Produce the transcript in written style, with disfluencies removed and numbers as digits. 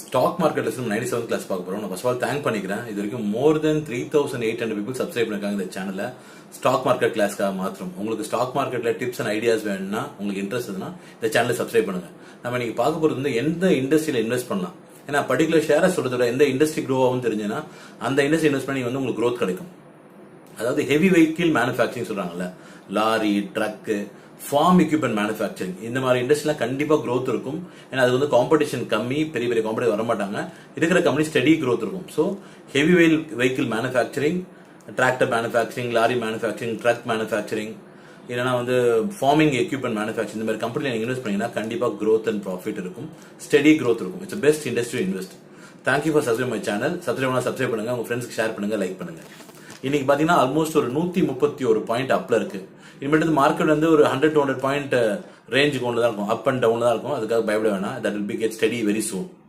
Stock மார்க்கெட்ல 97 class பார்க்க போறோம். நான் ஃபர்ஸ்ட் ஆஃப் ஆல் தேங்க் பண்ணிக்கிறேன். இது வரைக்கும் மோர் தென் 3800 people சப்ஸ்கிரைப் பண்ணிருக்காங்க இந்த சேனல்ல. ஸ்டாக் மார்க்கெட் கிளாஸ்க்காக மாத்திரம். உங்களுக்கு ஸ்டாக் மார்க்கெட்ல டிப்ஸ் அண்ட் ஐடியாஸ் வேணும்னா, உங்களுக்கு இன்ட்ரெஸ்ட் இருந்தா இந்த சேனலை சப்ஸ்கிரைப் பண்ணுங்க. நம்ம இன்னைக்கு பார்க்க போறது வந்து எந்த இண்டஸ்ட்ரியில இன்வெஸ்ட் பண்ணலாம். ஏன்னா பர்டிகுலர் ஷேரை சொல்றத விட எந்த இண்டஸ்ட்ரி க்ரோ ஆகும் தெரிஞ்சுன்னா அந்த இண்டஸ்ட்ரி இன்வெஸ்ட் பண்ணி வந்து உங்களுக்கு growth கிடைக்கும். அதாவது ஹெவி வெஹிக்கிள் மேனுஃபேக்சரிங் சொல்றாங்கல்ல, lorry, truck, farm equipment manufacturing, இந்த மாதிரி இண்டஸ்ட்ரியில கண்டிப்பா growth இருக்கும். ஏன்னா அது வந்து காம்படிஷன் கம்மி, பெரிய பெரிய காம்படி வர மாட்டாங்க. இருக்கிற கம்பெனி ஸ்டெடி growth இருக்கும். So heavy vehicle manufacturing, tractor manufacturing, lorry manufacturing, truck manufacturing, இல்லைனா வந்து ஃபார்மிங் எக்யூப்மெண்ட் மேனுஃபேக்சரிங், இந்த மாதிரி கம்பெனியில் நீங்கள் இன்வெஸ்ட் பண்ணீங்கன்னா கண்டிப்பா growth அண்ட் ப்ராஃபிட் இருக்கும், ஸ்டெடி growth இருக்கும். It's best industry invest. Thank you for subscribe my channel. Subscribe பண்ணுங்க, உங்க ஃப்ரெண்ட்ஸ்க்கு ஷேர் பண்ணுங்க, லைக் பண்ணுங்க. இன்னைக்கு பாத்தீங்கன்னா ஆல்மோஸ்ட் ஒரு 131 பாயிண்ட் அப்ல இருக்கு. இனிமேட்டு மார்க்கெட் வந்து ஒரு 100-200 பாயிண்ட் ரேஞ்சுக்கு ஒன்று தான் இருக்கும், அப் அண்ட் டவுன் தான் இருக்கும். அதுக்காக பயப்பட வேணாம். That will be get study very soon.